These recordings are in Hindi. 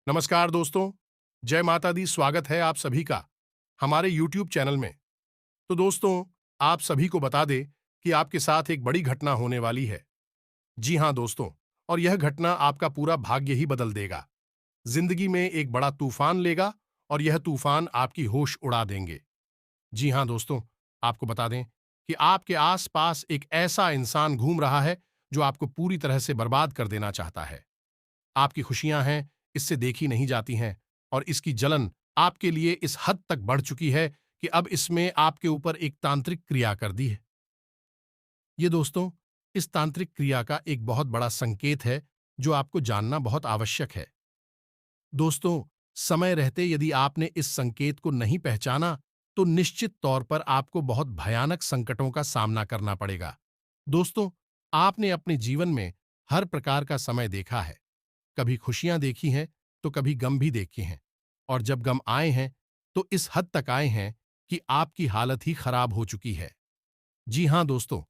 नमस्कार दोस्तों। जय माता दी। स्वागत है आप सभी का हमारे YouTube चैनल में। तो दोस्तों, आप सभी को बता दें कि आपके साथ एक बड़ी घटना होने वाली है। जी हाँ दोस्तों, और यह घटना आपका पूरा भाग्य ही बदल देगा। जिंदगी में एक बड़ा तूफान लेगा और यह तूफान आपकी होश उड़ा देंगे। जी हाँ दोस्तों, आपको बता दें कि आपके आसपास एक ऐसा इंसान घूम रहा है जो आपको पूरी तरह से बर्बाद कर देना चाहता है। आपकी खुशियां हैं, इससे देखी नहीं जाती हैं, और इसकी जलन आपके लिए इस हद तक बढ़ चुकी है कि अब इसमें आपके ऊपर एक तांत्रिक क्रिया कर दी है। ये दोस्तों, इस तांत्रिक क्रिया का एक बहुत बड़ा संकेत है जो आपको जानना बहुत आवश्यक है। दोस्तों, समय रहते यदि आपने इस संकेत को नहीं पहचाना तो निश्चित तौर पर आपको बहुत भयानक संकटों का सामना करना पड़ेगा। दोस्तों, आपने अपने जीवन में हर प्रकार का समय देखा है। कभी खुशियां देखी हैं तो कभी गम भी देखे हैं, और जब गम आए हैं तो इस हद तक आए हैं कि आपकी हालत ही खराब हो चुकी है। जी हां दोस्तों,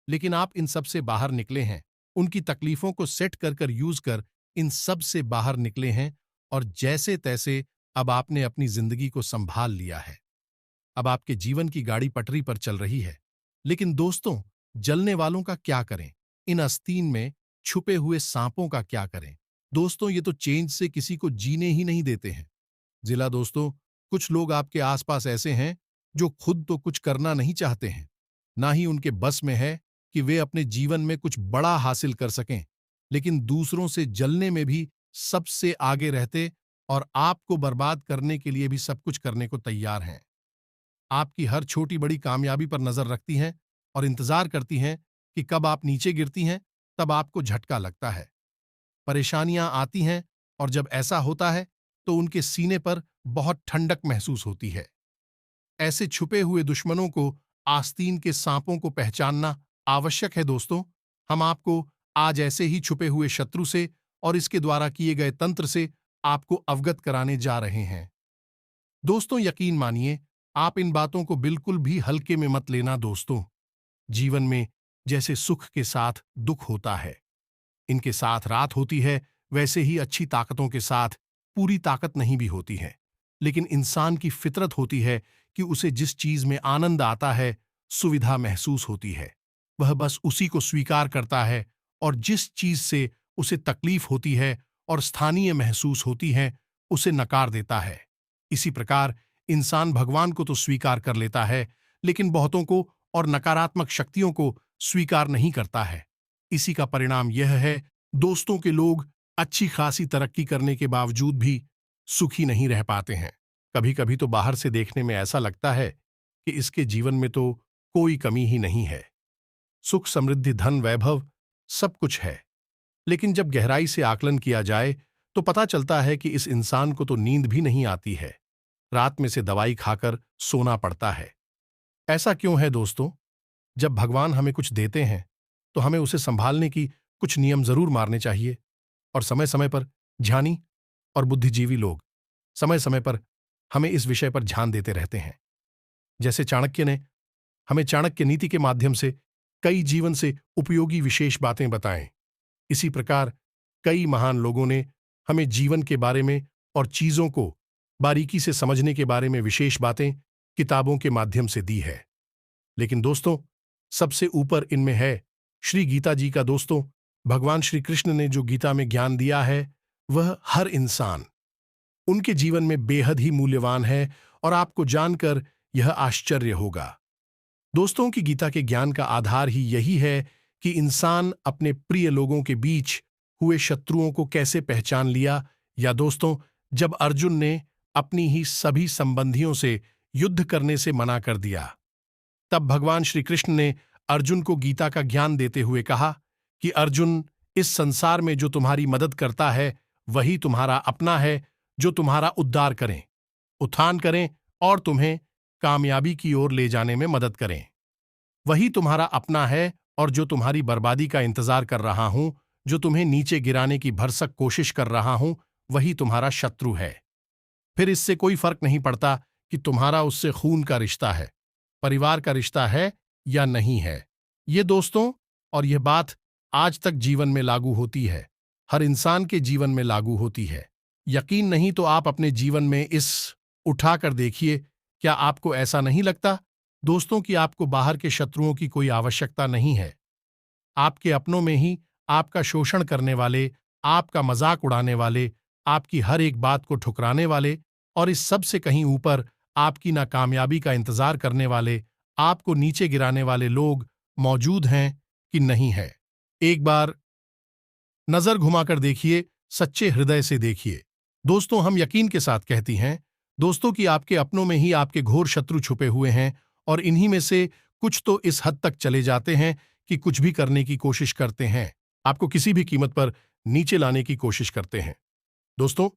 लेकिन आप इन सब से बाहर निकले हैं। उनकी तकलीफों को सेट कर कर यूज कर इन सब से बाहर निकले हैं, और जैसे तैसे अब आपने अपनी जिंदगी को संभाल लिया है। अब आपके जीवन की गाड़ी पटरी पर चल रही है। लेकिन दोस्तों, जलने वालों का क्या करें? इन आस्तीन में छुपे हुए सांपों का क्या करें? दोस्तों, ये तो चेंज से किसी को जीने ही नहीं देते हैं। जिला दोस्तों, कुछ लोग आपके आसपास ऐसे हैं जो खुद तो कुछ करना नहीं चाहते हैं, ना ही उनके बस में है कि वे अपने जीवन में कुछ बड़ा हासिल कर सकें, लेकिन दूसरों से जलने में भी सबसे आगे रहते और आपको बर्बाद करने के लिए भी सब कुछ करने को तैयार हैं। आपकी हर छोटी बड़ी कामयाबी पर नजर रखती हैं और इंतजार करती हैं कि कब आप नीचे गिरती हैं, तब आपको झटका लगता है। परेशानियां आती हैं, और जब ऐसा होता है तो उनके सीने पर बहुत ठंडक महसूस होती है। ऐसे छुपे हुए दुश्मनों को, आस्तीन के सांपों को पहचानना आवश्यक है दोस्तों। हम आपको आज ऐसे ही छुपे हुए शत्रु से और इसके द्वारा किए गए तंत्र से आपको अवगत कराने जा रहे हैं। दोस्तों, यकीन मानिए, आप इन बातों को बिल्कुल भी हल्के में मत लेना दोस्तों। जीवन में जैसे सुख के साथ दुख होता है, इनके साथ रात होती है, वैसे ही अच्छी ताकतों के साथ पूरी ताकत नहीं भी होती है। लेकिन इंसान की फितरत होती है कि उसे जिस चीज में आनंद आता है, सुविधा महसूस होती है, वह बस उसी को स्वीकार करता है, और जिस चीज से उसे तकलीफ होती है और स्थानीय महसूस होती है, उसे नकार देता है। इसी प्रकार इंसान भगवान को तो स्वीकार कर लेता है, लेकिन बहुतों को और नकारात्मक शक्तियों को स्वीकार नहीं करता है। इसी का परिणाम यह है दोस्तों के लोग अच्छी खासी तरक्की करने के बावजूद भी सुखी नहीं रह पाते हैं। कभी कभी तो बाहर से देखने में ऐसा लगता है कि इसके जीवन में तो कोई कमी ही नहीं है। सुख, समृद्धि, धन, वैभव सब कुछ है, लेकिन जब गहराई से आकलन किया जाए तो पता चलता है कि इस इंसान को तो नींद भी नहीं आती है। रात में से दवाई खाकर सोना पड़ता है। ऐसा क्यों है दोस्तों? जब भगवान हमें कुछ देते हैं तो हमें उसे संभालने की कुछ नियम जरूर मारने चाहिए, और समय समय पर ज्ञानी और बुद्धिजीवी लोग समय समय पर हमें इस विषय पर ध्यान देते रहते हैं। जैसे चाणक्य ने हमें चाणक्य नीति के माध्यम से कई जीवन से उपयोगी विशेष बातें बताएं, इसी प्रकार कई महान लोगों ने हमें जीवन के बारे में और चीजों को बारीकी से समझने के बारे में विशेष बातें किताबों के माध्यम से दी है। लेकिन दोस्तों, सबसे ऊपर इनमें है श्री गीता जी का। दोस्तों, भगवान श्री कृष्ण ने जो गीता में ज्ञान दिया है, वह हर इंसान उनके जीवन में बेहद ही मूल्यवान है, और आपको जानकर यह आश्चर्य होगा दोस्तों कि गीता के ज्ञान का आधार ही यही है कि इंसान अपने प्रिय लोगों के बीच हुए शत्रुओं को कैसे पहचान लिया। या दोस्तों, जब अर्जुन ने अपनी ही सभी संबंधियों से युद्ध करने से मना कर दिया, तब भगवान श्री कृष्ण ने अर्जुन को गीता का ज्ञान देते हुए कहा कि अर्जुन, इस संसार में जो तुम्हारी मदद करता है वही तुम्हारा अपना है, जो तुम्हारा उद्धार करें, उत्थान करें और तुम्हें कामयाबी की ओर ले जाने में मदद करें। वही तुम्हारा अपना है, और जो तुम्हारी बर्बादी का इंतजार कर रहा हूं, जो तुम्हें नीचे गिराने की भरसक कोशिश कर रहा हूं, वही तुम्हारा शत्रु है। फिर इससे कोई फर्क नहीं पड़ता कि तुम्हारा उससे खून का रिश्ता है, परिवार का रिश्ता है या नहीं है। ये दोस्तों, और यह बात आज तक जीवन में लागू होती है, हर इंसान के जीवन में लागू होती है। यकीन नहीं तो आप अपने जीवन में इस उठाकर देखिए। क्या आपको ऐसा नहीं लगता दोस्तों कि आपको बाहर के शत्रुओं की कोई आवश्यकता नहीं है? आपके अपनों में ही आपका शोषण करने वाले, आपका मजाक उड़ाने वाले, आपकी हर एक बात को ठुकराने वाले और इस सब से कहीं ऊपर आपकी नाकामयाबी का इंतजार करने वाले, आपको नीचे गिराने वाले लोग मौजूद हैं कि नहीं है? एक बार नजर घुमाकर देखिए, सच्चे हृदय से देखिए। दोस्तों, हम यकीन के साथ कहती हैं दोस्तों कि आपके अपनों में ही आपके घोर शत्रु छुपे हुए हैं और इन्हीं में से कुछ तो इस हद तक चले जाते हैं कि कुछ भी करने की कोशिश करते हैं, आपको किसी भी कीमत पर नीचे लाने की कोशिश करते हैं। दोस्तों,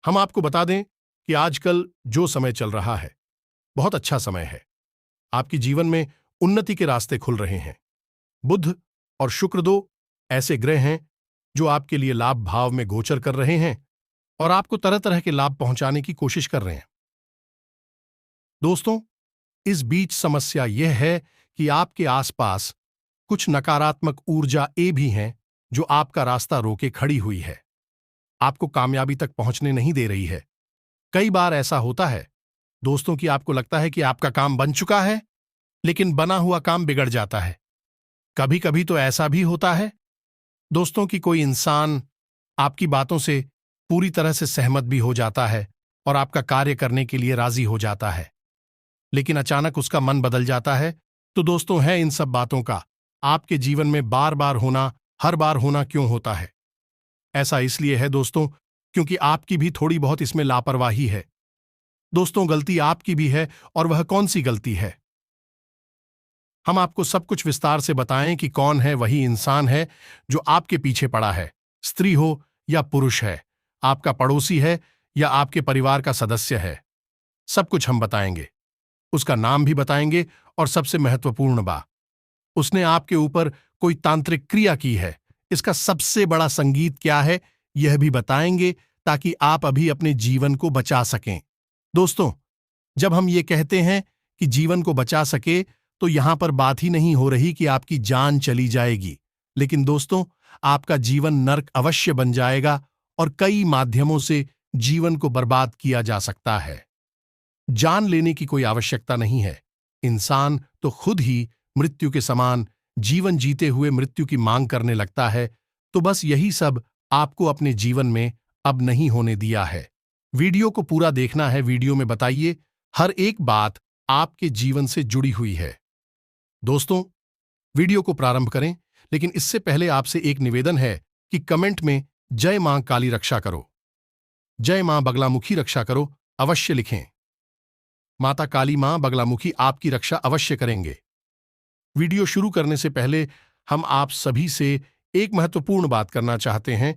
हम आपको बता दें कि आजकल जो समय चल रहा है बहुत अच्छा समय है। आपके जीवन में उन्नति के रास्ते खुल रहे हैं। बुध और शुक्र दो ऐसे ग्रह हैं जो आपके लिए लाभ भाव में गोचर कर रहे हैं और आपको तरह तरह के लाभ पहुंचाने की कोशिश कर रहे हैं। दोस्तों, इस बीच समस्या यह है कि आपके आसपास कुछ नकारात्मक ऊर्जा ए भी हैं जो आपका रास्ता रोके खड़ी हुई है, आपको कामयाबी तक पहुंचने नहीं दे रही है। कई बार ऐसा होता है दोस्तों कि आपको लगता है कि आपका काम बन चुका है, लेकिन बना हुआ काम बिगड़ जाता है। कभी कभी तो ऐसा भी होता है दोस्तों कि कोई इंसान आपकी बातों से पूरी तरह से सहमत भी हो जाता है और आपका कार्य करने के लिए राजी हो जाता है, लेकिन अचानक उसका मन बदल जाता है। तो दोस्तों, है इन सब बातों का आपके जीवन में बार बार होना, हर बार होना क्यों होता है? ऐसा इसलिए है दोस्तों क्योंकि आपकी भी थोड़ी बहुत इसमें लापरवाही है। दोस्तों, गलती आपकी भी है और वह कौन सी गलती है? हम आपको सब कुछ विस्तार से बताएं कि कौन है वही इंसान है जो आपके पीछे पड़ा है, स्त्री हो या पुरुष है, आपका पड़ोसी है या आपके परिवार का सदस्य है। सब कुछ हम बताएंगे, उसका नाम भी बताएंगे और सबसे महत्वपूर्ण बात, उसने आपके ऊपर कोई तांत्रिक क्रिया की है, इसका सबसे बड़ा संगीत क्या है यह भी बताएंगे ताकि आप अभी अपने जीवन को बचा सकें। दोस्तों, जब हम ये कहते हैं कि जीवन को बचा सके तो यहां पर बात ही नहीं हो रही कि आपकी जान चली जाएगी, लेकिन दोस्तों, आपका जीवन नर्क अवश्य बन जाएगा और कई माध्यमों से जीवन को बर्बाद किया जा सकता है। जान लेने की कोई आवश्यकता नहीं है, इंसान तो खुद ही मृत्यु के समान जीवन जीते हुए मृत्यु की मांग करने लगता है। तो बस यही सब आपको अपने जीवन में अब नहीं होने दिया है। वीडियो को पूरा देखना है, वीडियो में बताइए हर एक बात आपके जीवन से जुड़ी हुई है। दोस्तों, वीडियो को प्रारंभ करें, लेकिन इससे पहले आपसे एक निवेदन है कि कमेंट में जय मां काली रक्षा करो, जय मां बगलामुखी रक्षा करो अवश्य लिखें। माता काली मां बगलामुखी आपकी रक्षा अवश्य करेंगे। वीडियो शुरू करने से पहले हम आप सभी से एक महत्वपूर्ण बात करना चाहते हैं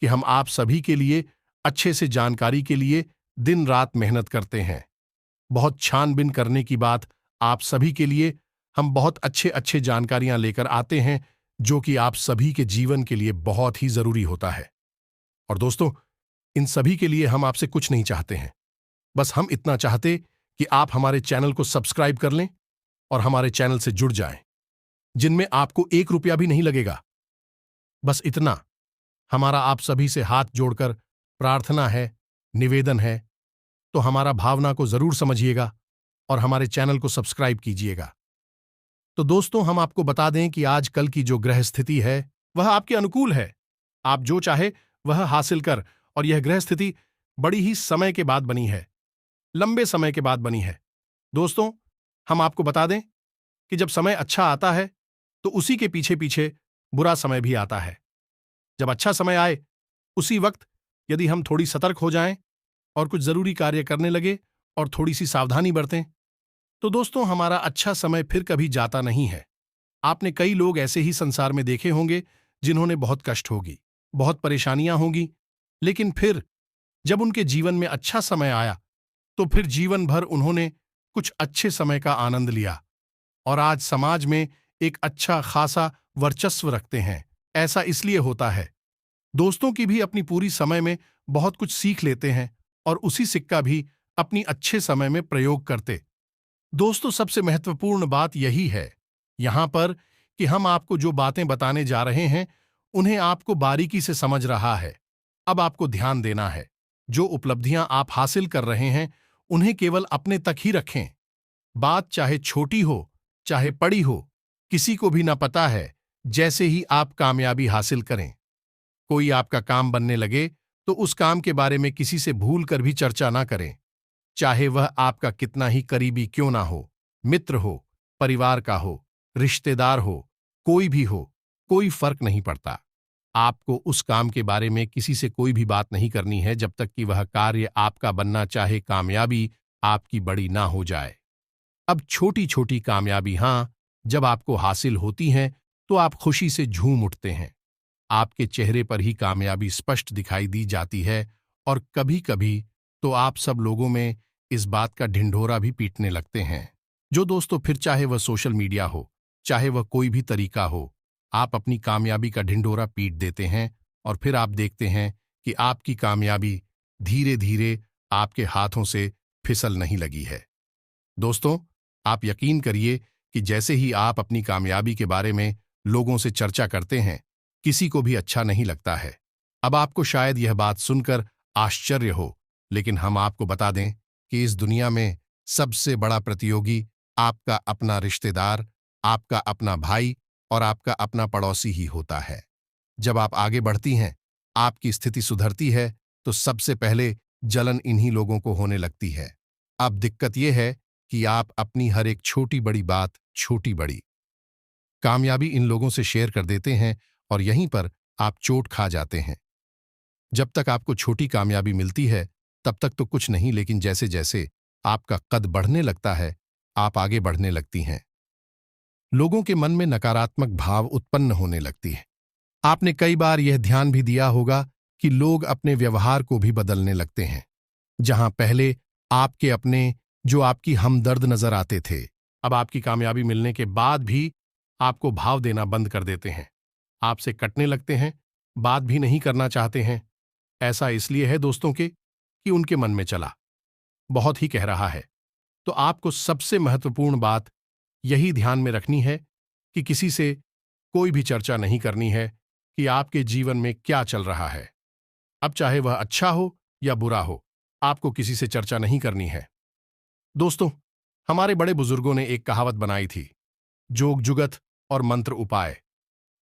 कि हम आप सभी के लिए अच्छे से जानकारी के लिए दिन रात मेहनत करते हैं। बहुत छानबीन करने की बात आप सभी के लिए हम बहुत अच्छे अच्छे जानकारियां लेकर आते हैं जो कि आप सभी के जीवन के लिए बहुत ही जरूरी होता है। और दोस्तों, इन सभी के लिए हम आपसे कुछ नहीं चाहते हैं, बस हम इतना चाहते कि आप हमारे चैनल को सब्सक्राइब कर लें और हमारे चैनल से जुड़ जाएं, जिनमें आपको 1 रुपया भी नहीं लगेगा। बस इतना हमारा आप सभी से हाथ जोड़कर प्रार्थना है, निवेदन है, तो हमारा भावना को जरूर समझिएगा और हमारे चैनल को सब्सक्राइब कीजिएगा। तो दोस्तों, हम आपको बता दें कि आजकल की जो ग्रह स्थिति है वह आपके अनुकूल है। आप जो चाहे वह हासिल कर, और यह ग्रह स्थिति बड़ी ही समय के बाद बनी है, लंबे समय के बाद बनी है। दोस्तों, हम आपको बता दें कि जब समय अच्छा आता है तो उसी के पीछे पीछे बुरा समय भी आता है। जब अच्छा समय आए उसी वक्त यदि हम थोड़ी सतर्क हो जाएं और कुछ जरूरी कार्य करने लगे और थोड़ी सी सावधानी बरतें, तो दोस्तों, हमारा अच्छा समय फिर कभी जाता नहीं है। आपने कई लोग ऐसे ही संसार में देखे होंगे जिन्होंने बहुत कष्ट होगी, बहुत परेशानियां होंगी, लेकिन फिर जब उनके जीवन में अच्छा समय आया तो फिर जीवन भर उन्होंने कुछ अच्छे समय का आनंद लिया और आज समाज में एक अच्छा खासा वर्चस्व रखते हैं। ऐसा इसलिए होता है दोस्तों की भी अपनी पूरी समय में बहुत कुछ सीख लेते हैं और उसी सिक्का भी अपनी अच्छे समय में प्रयोग करते। दोस्तों, सबसे महत्वपूर्ण बात यही है यहां पर कि हम आपको जो बातें बताने जा रहे हैं उन्हें आपको बारीकी से समझ रहा है। अब आपको ध्यान देना है। जो उपलब्धियां आप हासिल कर रहे हैं उन्हें केवल अपने तक ही रखें। बात चाहे छोटी हो चाहे बड़ी हो, किसी को भी ना पता है। जैसे ही आप कामयाबी हासिल करें, कोई आपका काम बनने लगे, तो उस काम के बारे में किसी से भूल कर भी चर्चा ना करें। चाहे वह आपका कितना ही करीबी क्यों ना हो, मित्र हो, परिवार का हो, रिश्तेदार हो, कोई भी हो, कोई फर्क नहीं पड़ता। आपको उस काम के बारे में किसी से कोई भी बात नहीं करनी है जब तक कि वह कार्य आपका बनना चाहे कामयाबी आपकी बड़ी ना हो जाए। अब छोटी छोटी कामयाबी हां, जब आपको हासिल होती हैं तो आप खुशी से झूम उठते हैं। आपके चेहरे पर ही कामयाबी स्पष्ट दिखाई दी जाती है और कभी कभी तो आप सब लोगों में इस बात का ढिंढोरा भी पीटने लगते हैं। जो दोस्तों, फिर चाहे वह सोशल मीडिया हो, चाहे वह कोई भी तरीका हो, आप अपनी कामयाबी का ढिंढोरा पीट देते हैं और फिर आप देखते हैं कि आपकी कामयाबी धीरे धीरे आपके हाथों से फिसल नहीं लगी है। दोस्तों, आप यकीन करिए कि जैसे ही आप अपनी कामयाबी के बारे में लोगों से चर्चा करते हैं, किसी को भी अच्छा नहीं लगता है। अब आपको शायद यह बात सुनकर आश्चर्य हो, लेकिन हम आपको बता दें कि इस दुनिया में सबसे बड़ा प्रतियोगी आपका अपना रिश्तेदार, आपका अपना भाई और आपका अपना पड़ोसी ही होता है। जब आप आगे बढ़ती हैं, आपकी स्थिति सुधरती है, तो सबसे पहले जलन इन्हीं लोगों को होने लगती है। अब दिक्कत यह है कि आप अपनी हर एक छोटी बड़ी बात, छोटी बड़ी कामयाबी इन लोगों से शेयर कर देते हैं और यहीं पर आप चोट खा जाते हैं। जब तक आपको छोटी कामयाबी मिलती है, तब तक तो कुछ नहीं, लेकिन जैसे जैसे आपका कद बढ़ने लगता है, आप आगे बढ़ने लगती हैं। लोगों के मन में नकारात्मक भाव उत्पन्न होने लगती है। आपने कई बार यह ध्यान भी दिया होगा कि लोग अपने व्यवहार को भी बदलने लगते हैं। जहां पहले आपके अपने जो आपकी हमदर्द नजर आते थे, अब आपकी कामयाबी मिलने के बाद भी आपको भाव देना बंद कर देते हैं। आपसे कटने लगते हैं, बात भी नहीं करना चाहते हैं। ऐसा इसलिए है दोस्तों के कि उनके मन में चला बहुत ही कह रहा है। तो आपको सबसे महत्वपूर्ण बात यही ध्यान में रखनी है कि किसी से कोई भी चर्चा नहीं करनी है कि आपके जीवन में क्या चल रहा है। अब चाहे वह अच्छा हो या बुरा हो, आपको किसी से चर्चा नहीं करनी है। दोस्तों, हमारे बड़े बुजुर्गों ने एक कहावत बनाई थी, जोग जुगत और मंत्र उपाय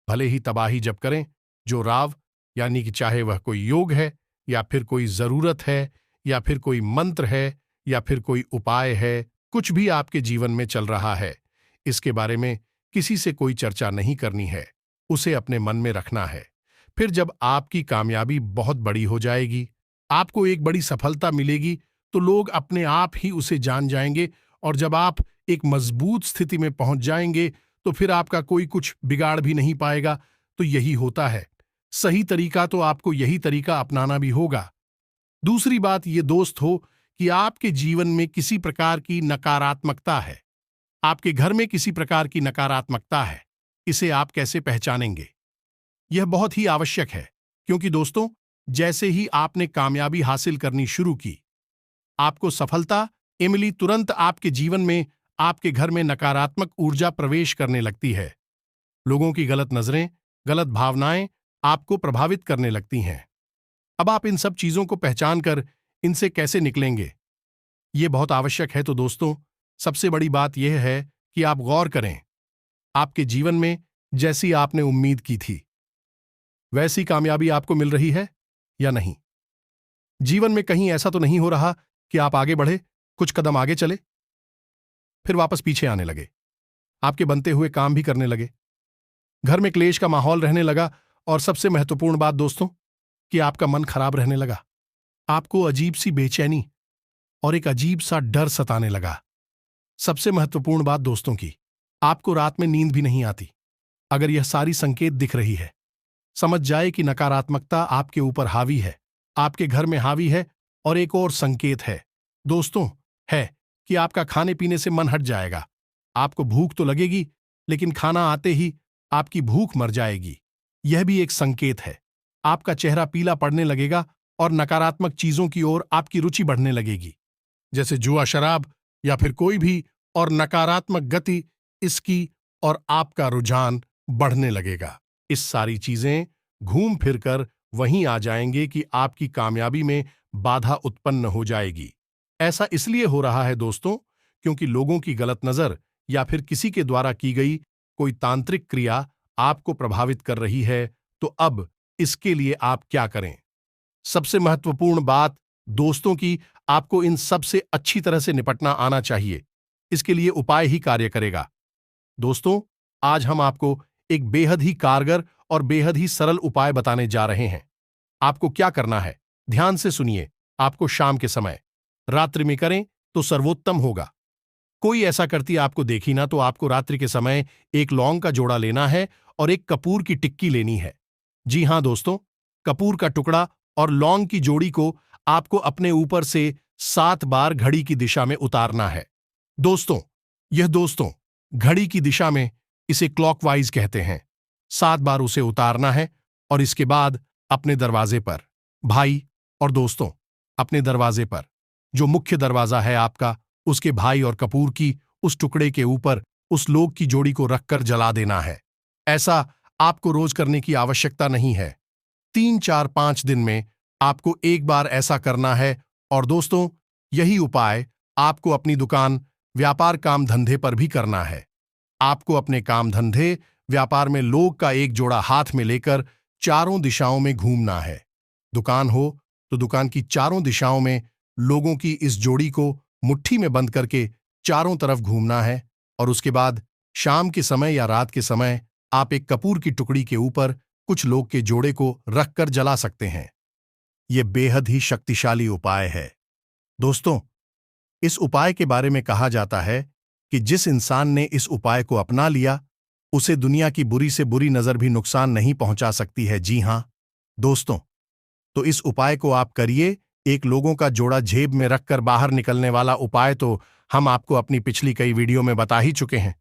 भले ही तबाही जब करें जो राव, यानी कि चाहे वह कोई योग है या फिर कोई जरूरत है या फिर कोई मंत्र है या फिर कोई उपाय है, कुछ भी आपके जीवन में चल रहा है, इसके बारे में किसी से कोई चर्चा नहीं करनी है, उसे अपने मन में रखना है। फिर जब आपकी कामयाबी बहुत बड़ी हो जाएगी, आपको एक बड़ी सफलता मिलेगी, तो लोग अपने आप ही उसे जान जाएंगे और जब आप एक मजबूत स्थिति में पहुंच जाएंगे, तो फिर आपका कोई कुछ बिगाड़ भी नहीं पाएगा। तो यही होता है सही तरीका, तो आपको यही तरीका अपनाना भी होगा। दूसरी बात ये दोस्त हो कि आपके जीवन में किसी प्रकार की नकारात्मकता है, आपके घर में किसी प्रकार की नकारात्मकता है, इसे आप कैसे पहचानेंगे? यह बहुत ही आवश्यक है, क्योंकि दोस्तों, जैसे ही आपने कामयाबी हासिल करनी शुरू की, आपको सफलता मिली, तुरंत आपके जीवन में, आपके घर में नकारात्मक ऊर्जा प्रवेश करने लगती है। लोगों की गलत नजरें, गलत भावनाएं आपको प्रभावित करने लगती हैं। अब आप इन सब चीजों को पहचान कर इनसे कैसे निकलेंगे, ये बहुत आवश्यक है। तो दोस्तों, सबसे बड़ी बात यह है कि आप गौर करें, आपके जीवन में जैसी आपने उम्मीद की थी, वैसी कामयाबी आपको मिल रही है या नहीं? जीवन में कहीं ऐसा तो नहीं हो रहा कि आप आगे बढ़े, कुछ कदम आगे चले, फिर वापस पीछे आने लगे, आपके बनते हुए काम भी करने लगे, घर में क्लेश का माहौल रहने लगा और सबसे महत्वपूर्ण बात दोस्तों, कि आपका मन खराब रहने लगा, आपको अजीब सी बेचैनी और एक अजीब सा डर सताने लगा। सबसे महत्वपूर्ण बात दोस्तों की, आपको रात में नींद भी नहीं आती। अगर यह सारी संकेत दिख रही है, समझ जाए कि नकारात्मकता आपके ऊपर हावी है, आपके घर में हावी है। और एक और संकेत है दोस्तों, है कि आपका खाने पीने से मन हट जाएगा। आपको भूख तो लगेगी, लेकिन खाना आते ही आपकी भूख मर जाएगी। यह भी एक संकेत है। आपका चेहरा पीला पड़ने लगेगा और नकारात्मक चीजों की ओर आपकी रुचि बढ़ने लगेगी, जैसे जुआ, शराब या फिर कोई भी और नकारात्मक गति, इसकी और आपका रुझान बढ़ने लगेगा। इस सारी चीजें घूम फिरकर वहीं आ जाएंगे कि आपकी कामयाबी में बाधा उत्पन्न हो जाएगी। ऐसा इसलिए हो रहा है दोस्तों, क्योंकि लोगों की गलत नजर या फिर किसी के द्वारा की गई कोई तांत्रिक क्रिया आपको प्रभावित कर रही है। तो अब इसके लिए आप क्या करें? सबसे महत्वपूर्ण बात दोस्तों की आपको इन सब से अच्छी तरह से निपटना आना चाहिए। इसके लिए उपाय ही कार्य करेगा। दोस्तों, आज हम आपको एक बेहद ही कारगर और बेहद ही सरल उपाय बताने जा रहे हैं। आपको क्या करना है, ध्यान से सुनिए। आपको शाम के समय, रात्रि में करें तो सर्वोत्तम होगा। कोई ऐसा करती आपको देखी ना तो आपको रात्रि के समय एक लौंग का जोड़ा लेना है और एक कपूर की टिक्की लेनी है। जी हां दोस्तों, कपूर का टुकड़ा और लौंग की जोड़ी को आपको अपने ऊपर से 7 बार घड़ी की दिशा में उतारना है। दोस्तों, घड़ी की दिशा में इसे क्लॉकवाइज कहते हैं। 7 बार उसे उतारना है और इसके बाद अपने दरवाजे पर, भाई और दोस्तों, अपने दरवाजे पर, जो मुख्य दरवाजा है आपका, उसके भाई और कपूर की उस टुकड़े के ऊपर उस लोग की जोड़ी को रखकर जला देना है। ऐसा आपको रोज करने की आवश्यकता नहीं है। 3, 4, 5 दिन में आपको एक बार ऐसा करना है। और दोस्तों, यही उपाय आपको अपनी दुकान, व्यापार, काम धंधे पर भी करना है। आपको अपने काम धंधे, व्यापार में लोग का एक जोड़ा हाथ में लेकर चारों दिशाओं में घूमना है। दुकान हो तो दुकान की चारों दिशाओं में लोगों की इस जोड़ी को मुट्ठी में बंद करके चारों तरफ घूमना है। और उसके बाद शाम के समय या रात के समय आप एक कपूर की टुकड़ी के ऊपर कुछ लोग के जोड़े को रखकर जला सकते हैं। यह बेहद ही शक्तिशाली उपाय है। दोस्तों, इस उपाय के बारे में कहा जाता है कि जिस इंसान ने इस उपाय को अपना लिया, उसे दुनिया की बुरी से बुरी नजर भी नुकसान नहीं पहुंचा सकती है। जी हां दोस्तों, तो इस उपाय को आप करिए। एक लोगों का जोड़ा जेब में रखकर बाहर निकलने वाला उपाय तो हम आपको अपनी पिछली कई वीडियो में बता ही चुके हैं।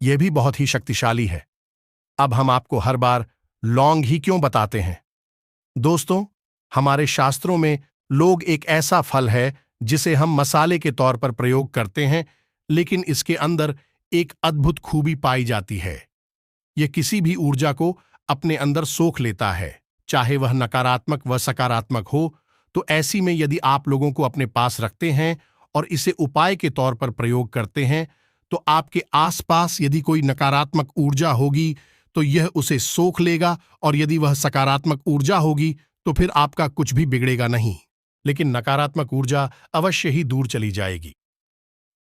यह भी बहुत ही शक्तिशाली है। अब हम आपको हर बार लौंग ही क्यों बताते हैं? दोस्तों, हमारे शास्त्रों में लौंग एक ऐसा फल है जिसे हम मसाले के तौर पर प्रयोग करते हैं, लेकिन इसके अंदर एक अद्भुत खूबी पाई जाती है। यह किसी भी ऊर्जा को अपने अंदर सोख लेता है, चाहे वह नकारात्मक व सकारात्मक हो। तो ऐसी में यदि आप लोगों को अपने पास रखते हैं और इसे उपाय के तौर पर प्रयोग करते हैं, तो आपके आसपास यदि कोई नकारात्मक ऊर्जा होगी तो यह उसे सोख लेगा, और यदि वह सकारात्मक ऊर्जा होगी तो फिर आपका कुछ भी बिगड़ेगा नहीं, लेकिन नकारात्मक ऊर्जा अवश्य ही दूर चली जाएगी।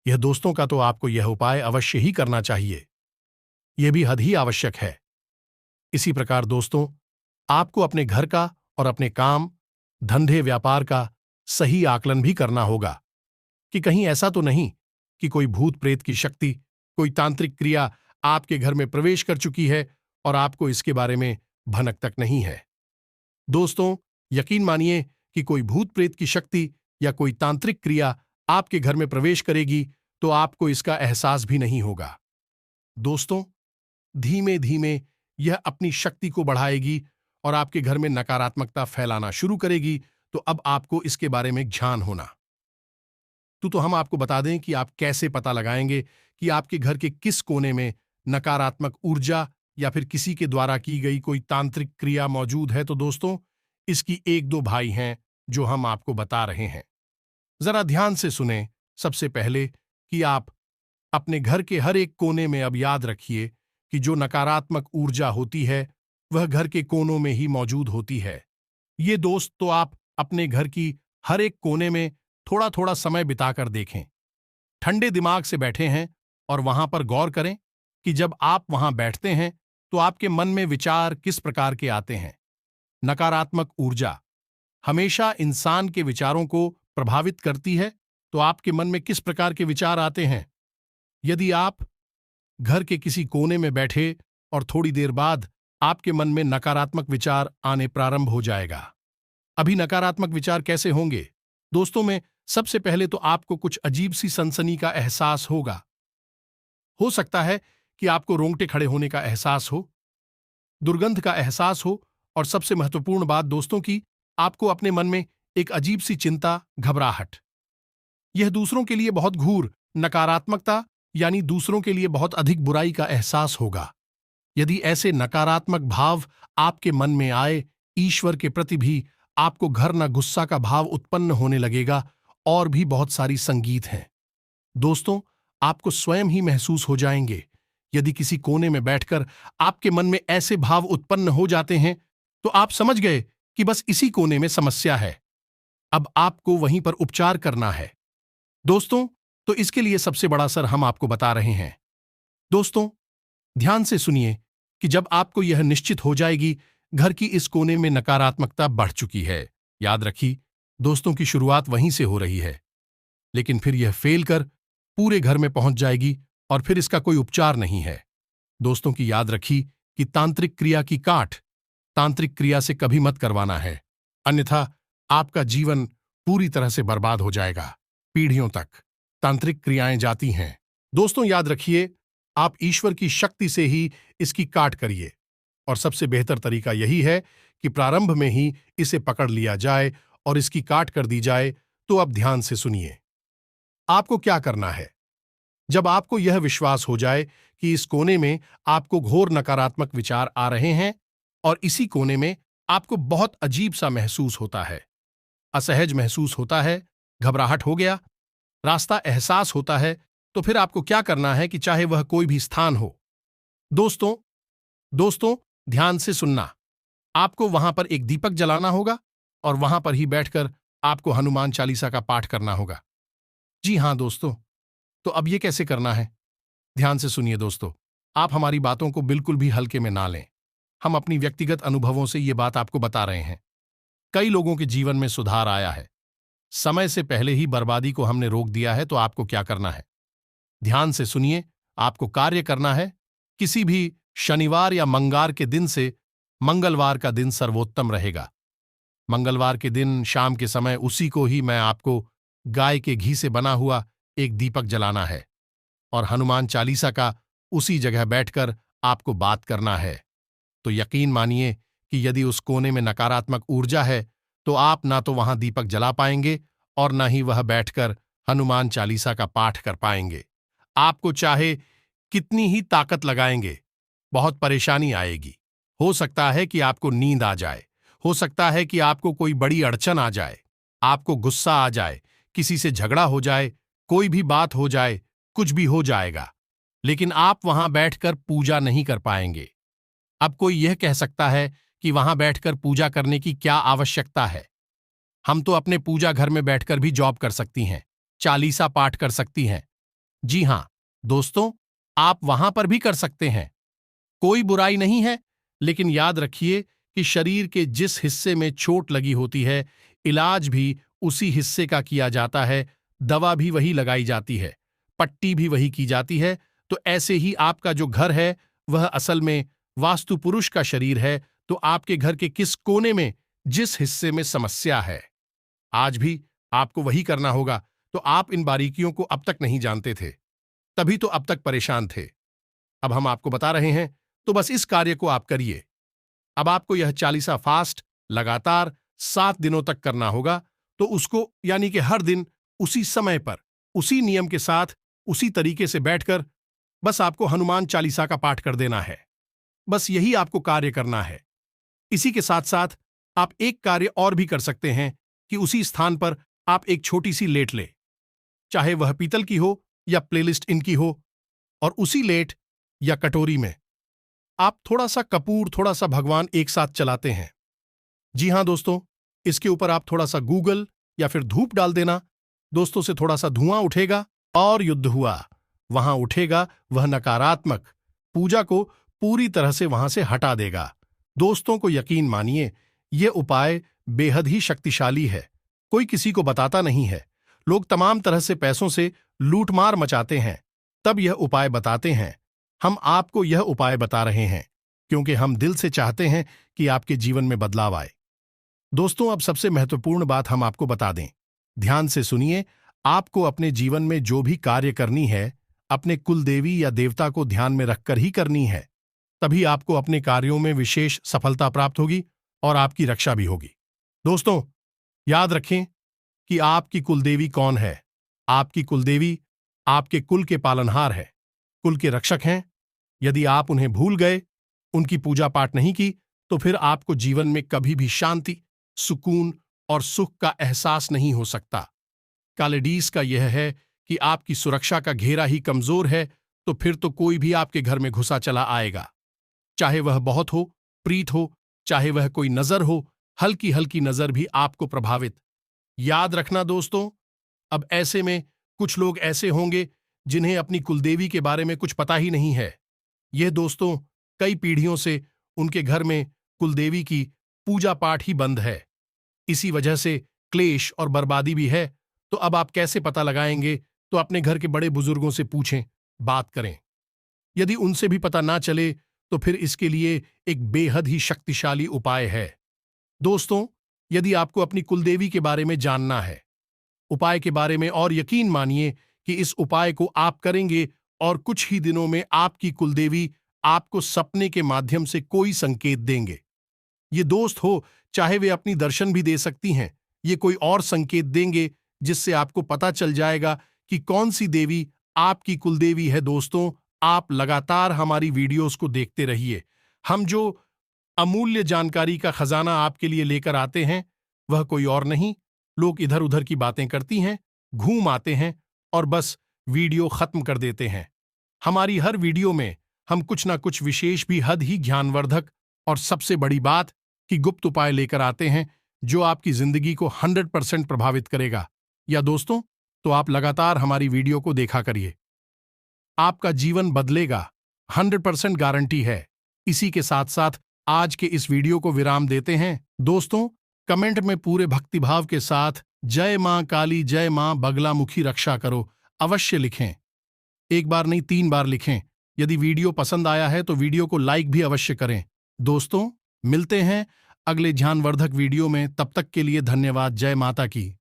यह दोस्तों का तो आपको यह उपाय अवश्य ही करना चाहिए। यह भी हद ही आवश्यक है। इसी प्रकार दोस्तों, आपको अपने घर का और अपने काम, धंधे, व्यापार का सही आकलन भी करना होगा कि कहीं ऐसा तो नहीं कि कोई भूत प्रेत की शक्ति, कोई तांत्रिक क्रिया आपके घर में प्रवेश कर चुकी है और आपको इसके बारे में भनक तक नहीं है। दोस्तों, यकीन मानिए कि कोई भूत प्रेत की शक्ति या कोई तांत्रिक क्रिया आपके घर में प्रवेश करेगी तो आपको इसका एहसास भी नहीं होगा। दोस्तों, धीमे धीमे यह अपनी शक्ति को बढ़ाएगी और आपके घर में नकारात्मकता फैलाना शुरू करेगी। तो अब आपको इसके बारे में ध्यान होना। तो हम आपको बता दें कि आप कैसे पता लगाएंगे कि आपके घर के किस कोने में नकारात्मक ऊर्जा या फिर किसी के द्वारा की गई कोई तांत्रिक क्रिया मौजूद है। तो दोस्तों, इसकी 1-2 भाई हैं जो हम आपको बता रहे हैं। जरा ध्यान से सुने। सबसे पहले कि आप अपने घर के हर एक कोने में अब याद रखिए कि जो नकारात्मक ऊर्जा होती है वह घर के कोनों में ही मौजूद होती है। ये दोस्त तो आप अपने घर की हर एक कोने में थोड़ा थोड़ा समय बिताकर देखें। ठंडे दिमाग से बैठे हैं और वहां पर गौर करें कि जब आप वहां बैठते हैं तो आपके मन में विचार किस प्रकार के आते हैं। नकारात्मक ऊर्जा हमेशा इंसान के विचारों को प्रभावित करती है। तो आपके मन में किस प्रकार के विचार आते हैं? यदि आप घर के किसी कोने में बैठे और थोड़ी देर बाद आपके मन में नकारात्मक विचार आने प्रारंभ हो जाएगा। अभी नकारात्मक विचार कैसे होंगे? दोस्तों में सबसे पहले तो आपको कुछ अजीब सी सनसनी का एहसास होगा। हो सकता है कि आपको रोंगटे खड़े होने का एहसास हो, दुर्गंध का एहसास हो, और सबसे महत्वपूर्ण बात दोस्तों की आपको अपने मन में एक अजीब सी चिंता, घबराहट। यह दूसरों के लिए बहुत घूर नकारात्मकता यानी दूसरों के लिए बहुत अधिक बुराई का एहसास होगा। यदि ऐसे नकारात्मक भाव आपके मन में आए ईश्वर के प्रति भी आपको घर न गुस्सा का भाव उत्पन्न होने लगेगा और भी बहुत सारी संगीत हैं। दोस्तों, आपको स्वयं ही महसूस हो जाएंगे। यदि किसी कोने में बैठकर आपके मन में ऐसे भाव उत्पन्न हो जाते हैं, तो आप समझ गए कि बस इसी कोने में समस्या है। अब आपको वहीं पर उपचार करना है। दोस्तों, तो इसके लिए सबसे बड़ा असर हम आपको बता रहे हैं। दोस्तों, ध्यान से सुनिए कि जब आपको यह निश्चित हो जाएगी घर की इस कोने में नकारात्मकता बढ़ चुकी है, याद रखिए दोस्तों की शुरुआत वहीं से हो रही है, लेकिन फिर यह फेल कर पूरे घर में पहुंच जाएगी और फिर इसका कोई उपचार नहीं है। दोस्तों की याद रखी कि तांत्रिक क्रिया की काट तांत्रिक क्रिया से कभी मत करवाना है, अन्यथा आपका जीवन पूरी तरह से बर्बाद हो जाएगा। पीढ़ियों तक तांत्रिक क्रियाएं जाती हैं। दोस्तों, याद रखिए आप ईश्वर की शक्ति से ही इसकी काट करिए और सबसे बेहतर तरीका यही है कि प्रारंभ में ही इसे पकड़ लिया जाए और इसकी काट कर दी जाए। तो अब ध्यान से सुनिए, आपको क्या करना है। जब आपको यह विश्वास हो जाए कि इस कोने में आपको घोर नकारात्मक विचार आ रहे हैं और इसी कोने में आपको बहुत अजीब सा महसूस होता है, असहज महसूस होता है, घबराहट हो गया, रास्ता एहसास होता है, तो फिर आपको क्या करना है कि चाहे वह कोई भी स्थान हो। दोस्तों, ध्यान से सुनना। आपको वहां पर एक दीपक जलाना होगा और वहां पर ही बैठकर आपको हनुमान चालीसा का पाठ करना होगा। जी हां दोस्तों, तो अब ये कैसे करना है? ध्यान से सुनिए दोस्तों, आप हमारी बातों को बिल्कुल भी हल्के में ना लें। हम अपनी व्यक्तिगत अनुभवों से ये बात आपको बता रहे हैं। कई लोगों के जीवन में सुधार आया है। समय से पहले ही बर्बादी को हमने रोक दिया है। तो आपको क्या करना है? ध्यान से सुनिए, आपको कार्य करना है। किसी भी शनिवार या मंगलवार के दिन से मंगलवार का दिन सर्वोत्तम रहेगा। मंगलवार के दिन शाम के समय उसी को ही मैं आपको गाय के घी से बना हुआ एक दीपक जलाना है और हनुमान चालीसा का उसी जगह बैठकर आपको बात करना है। तो यकीन मानिए कि यदि उस कोने में नकारात्मक ऊर्जा है तो आप ना तो वहां दीपक जला पाएंगे और ना ही वह बैठकर हनुमान चालीसा का पाठ कर पाएंगे। आपको चाहे कितनी ही ताकत लगाएंगे, बहुत परेशानी आएगी। हो सकता है कि आपको नींद आ जाए, हो सकता है कि आपको कोई बड़ी अड़चन आ जाए, आपको गुस्सा आ जाए, किसी से झगड़ा हो जाए, कोई भी बात हो जाए, कुछ भी हो जाएगा, लेकिन आप वहां बैठकर पूजा नहीं कर पाएंगे। अब कोई यह कह सकता है कि वहां बैठकर पूजा करने की क्या आवश्यकता है? हम तो अपने पूजा घर में बैठकर भी जॉब कर सकती हैं, चालीसा पाठ कर सकती हैं। जी हां दोस्तों, आप वहां पर भी कर सकते हैं, कोई बुराई नहीं है। लेकिन याद रखिए कि शरीर के जिस हिस्से में चोट लगी होती है, इलाज भी उसी हिस्से का किया जाता है, दवा भी वही लगाई जाती है, पट्टी भी वही की जाती है। तो ऐसे ही आपका जो घर है वह असल में वास्तु पुरुष का शरीर है। तो आपके घर के किस कोने में जिस हिस्से में समस्या है, आज भी आपको वही करना होगा। तो आप इन बारीकियों को अब तक नहीं जानते थे, तभी तो अब तक परेशान थे। अब हम आपको बता रहे हैं, तो बस इस कार्य को आप करिए। अब आपको यह चालीसा फास्ट लगातार 7 दिनों तक करना होगा। तो उसको यानी कि हर दिन उसी समय पर उसी नियम के साथ उसी तरीके से बैठकर बस आपको हनुमान चालीसा का पाठ कर देना है। बस यही आपको कार्य करना है। इसी के साथ साथ आप एक कार्य और भी कर सकते हैं कि उसी स्थान पर आप एक छोटी सी लेट ले, चाहे वह पीतल की हो या प्लेलिस्ट इनकी हो, और उसी लेट या कटोरी में आप थोड़ा सा कपूर, थोड़ा सा भगवान एक साथ चलाते हैं। जी हां दोस्तों, इसके ऊपर आप थोड़ा सा गूगल या फिर धूप डाल देना। दोस्तों से थोड़ा सा धुआं उठेगा और युद्ध हुआ। वहां उठेगा वह नकारात्मक पूजा को पूरी तरह से वहां से हटा देगा। दोस्तों को यकीन मानिए, यह उपाय बेहद ही शक्तिशाली है। कोई किसी को बताता नहीं है। लोग तमाम तरह से पैसों से लूटमार मचाते हैं, तब यह उपाय बताते हैं। हम आपको यह उपाय बता रहे हैं क्योंकि हम दिल से चाहते हैं कि आपके जीवन में बदलाव आए। दोस्तों, अब सबसे महत्वपूर्ण बात हम आपको बता दें। ध्यान से सुनिए, आपको अपने जीवन में जो भी कार्य करनी है, अपने कुलदेवी या देवता को ध्यान में रखकर ही करनी है। तभी आपको अपने कार्यों में विशेष सफलता प्राप्त होगी और आपकी रक्षा भी होगी। दोस्तों, याद रखें कि आपकी कुलदेवी कौन है। आपकी कुलदेवी आपके कुल के पालनहार है, कुल के रक्षक हैं। यदि आप उन्हें भूल गए, उनकी पूजा पाठ नहीं की, तो फिर आपको जीवन में कभी भी शांति, सुकून और सुख का एहसास नहीं हो सकता। कालेडीस का यह है कि आपकी सुरक्षा का घेरा ही कमजोर है, तो फिर तो कोई भी आपके घर में घुसा चला आएगा। चाहे वह बहुत हो, प्रीत हो, चाहे वह कोई नजर हो, हल्की हल्की नजर भी आपको प्रभावित। याद रखना दोस्तों, अब ऐसे में कुछ लोग ऐसे होंगे जिन्हें अपनी कुलदेवी के बारे में कुछ पता ही नहीं है। यह दोस्तों, कई पीढ़ियों से उनके घर में कुलदेवी की पूजा पाठ ही बंद है। इसी वजह से क्लेश और बर्बादी भी है। तो अब आप कैसे पता लगाएंगे? तो अपने घर के बड़े बुजुर्गों से पूछें, बात करें। यदि उनसे भी पता ना चले तो फिर इसके लिए एक बेहद ही शक्तिशाली उपाय है। दोस्तों, यदि आपको अपनी कुलदेवी के बारे में जानना है उपाय के बारे में, और यकीन मानिए कि इस उपाय को आप करेंगे और कुछ ही दिनों में आपकी कुलदेवी आपको सपने के माध्यम से कोई संकेत देंगे। ये दोस्त हो, चाहे वे अपनी दर्शन भी दे सकती हैं, ये कोई और संकेत देंगे जिससे आपको पता चल जाएगा कि कौन सी देवी आपकी कुलदेवी है। दोस्तों, आप लगातार हमारी वीडियोस को देखते रहिए। हम जो अमूल्य जानकारी का खजाना आपके लिए लेकर आते हैं, वह कोई और नहीं, लोग इधर उधर की बातें करती हैं, घूम आते हैं और बस वीडियो खत्म कर देते हैं। हमारी हर वीडियो में हम कुछ ना कुछ विशेष भी हद ही ज्ञानवर्धक और सबसे बड़ी बात कि गुप्त उपाय लेकर आते हैं जो आपकी जिंदगी को 100% प्रभावित करेगा। या दोस्तों, तो आप लगातार हमारी वीडियो को देखा करिए, आपका जीवन बदलेगा, 100% गारंटी है। इसी के साथ साथ आज के इस वीडियो को विराम देते हैं। दोस्तों, कमेंट में पूरे भक्तिभाव के साथ जय मां काली, जय मां बगलामुखी रक्षा करो अवश्य लिखें। एक बार नहीं, 3 बार लिखें। यदि वीडियो पसंद आया है तो वीडियो को लाइक भी अवश्य करें। दोस्तों, मिलते हैं अगले ज्ञानवर्धक वीडियो में। तब तक के लिए धन्यवाद। जय माता की।